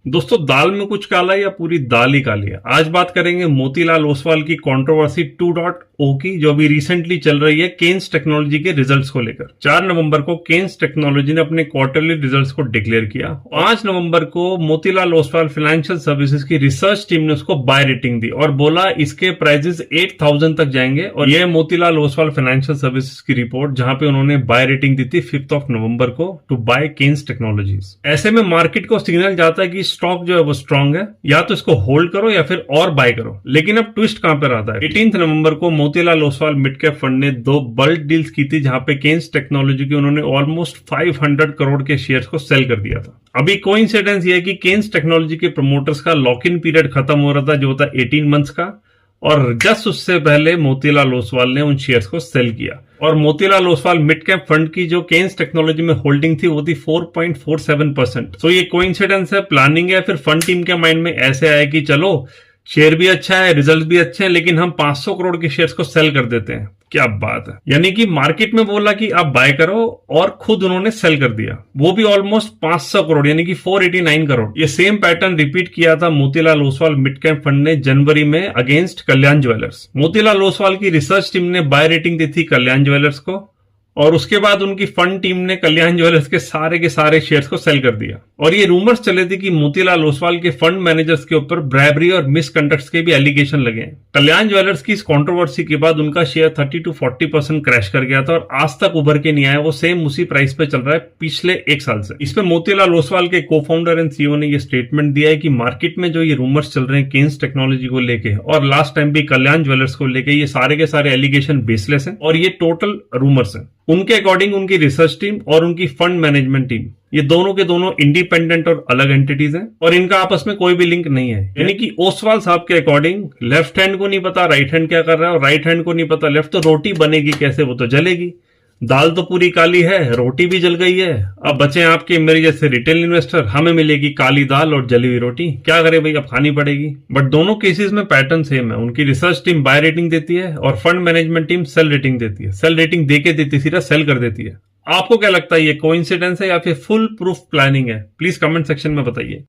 दोस्तों, दाल में कुछ काला या पूरी दाल ही काली है। आज बात करेंगे मोतीलाल ओसवाल की कंट्रोवर्सी 2.0 की, जो अभी रिसेंटली चल रही है केन्स टेक्नोलॉजी के रिजल्ट्स को लेकर। 4 नवंबर को केन्स टेक्नोलॉजी ने अपने क्वार्टरली रिजल्ट्स को डिक्लेयर किया। 5 नवंबर को मोतीलाल ओसवाल फाइनेंशियल सर्विसेज की रिसर्च टीम ने उसको बाय रेटिंग दी और बोला इसके प्राइजेस 8,000 तक जाएंगे। और यह मोतीलाल ओसवाल फाइनेंशियल सर्विसेज की रिपोर्ट, जहां पे उन्होंने बाय रेटिंग दी थी 5 नवंबर को टू बाय केन्स टेक्नोलॉजीज। ऐसे में मार्केट को सिग्नल जाता है कि स्टॉक जो है वो स्ट्रांग है, या तो इसको होल्ड करो या फिर और बाय करो। लेकिन अब ट्विस्ट कहां पर आता है? 18 नवंबर को Motilal Oswal mid cap fund ने 2 बल्क डील्स की थी, जहां पे केन्स टेक्नोलॉजी के उन्होंने ऑलमोस्ट 500 करोड़ के शेयर्स को सेल कर दिया था। अभी कोइंसिडेंस ये है कि केन्स टेक्नोलॉजी के प्रमोटर्स का लॉक इन पीरियड खत्म हो रहा था, जो था 18 मंथ्स का, और जस्ट उससे पहले मोतीलाल ओसवाल ने उन शेयर्स को सेल किया। और Motilal Oswal mid cap fund की जो केन्स टेक्नोलॉजी में होल्डिंग थी वो थी 4.47%। तो ये कोइंसिडेंस है, प्लानिंग है, फिर फंड टीम के माइंड में ऐसे आया कि चलो शेयर भी अच्छा है, रिजल्ट भी अच्छे हैं, लेकिन हम 500 करोड़ के शेयर्स को सेल कर देते हैं। क्या बात है! यानी कि मार्केट में बोला कि आप बाय करो और खुद उन्होंने सेल कर दिया, वो भी ऑलमोस्ट 500 करोड़, यानी कि 489 करोड़। ये सेम पैटर्न रिपीट किया था Motilal Oswal mid cap fund ने जनवरी में अगेंस्ट कल्याण ज्वेलर्स। मोतीलाल ओसवाल की रिसर्च टीम ने बाय रेटिंग दी थी कल्याण ज्वेलर्स को, और उसके बाद उनकी फंड टीम ने कल्याण ज्वेलर्स के सारे शेयर्स को सेल कर दिया। और ये रूमर्स चले थे कि मोतीलाल ओसवाल के फंड मैनेजर्स के ऊपर ब्रैबरी और मिसकंडक्ट के भी एलिगेशन लगे हैं। कल्याण ज्वेलर्स की इस कंट्रोवर्सी के बाद उनका शेयर 30 to 40% क्रैश कर गया था और आज तक उभर के नहीं आया। वो सेम उसी प्राइस पे चल रहा है पिछले 1 साल से। इसमें मोतीलाल ओसवाल के को फाउंडर एंड सीईओ ने ये स्टेटमेंट दिया है कि मार्केट में जो ये रूमर्स चल रहे हैं केन्स टेक्नोलॉजी को लेके और लास्ट टाइम भी कल्याण ज्वेलर्स को लेके, ये सारे के सारे एलिगेशन बेसलेस हैं और ये टोटल रूमर्स हैं। उनके अकॉर्डिंग उनकी रिसर्च टीम और उनकी फंड मैनेजमेंट टीम, ये दोनों के दोनों इंडिपेंडेंट और अलग एंटिटीज हैं और इनका आपस में कोई भी लिंक नहीं है। यानी कि ओसवाल साहब के अकॉर्डिंग लेफ्ट हैंड को नहीं पता राइट हैंड क्या कर रहा है, और राइट हैंड को नहीं पता लेफ्ट, तो रोटी बनेगी कैसे? वो तो जलेगी। दाल तो पूरी काली है, रोटी भी जल गई है। अब बचे आपके मेरे जैसे रिटेल इन्वेस्टर, हमें मिलेगी काली दाल और जली हुई रोटी। क्या करे भाई, अब खानी पड़ेगी। बट दोनों केसेस में पैटर्न सेम है। उनकी रिसर्च टीम बाय रेटिंग देती है और fund management team sell rating देती है। सेल रेटिंग देके देती, सीधा सेल कर देती है। आपको क्या लगता है, ये कोइंसिडेंस है या फिर फुल प्रूफ प्लानिंग है? प्लीज कमेंट सेक्शन में बताइए।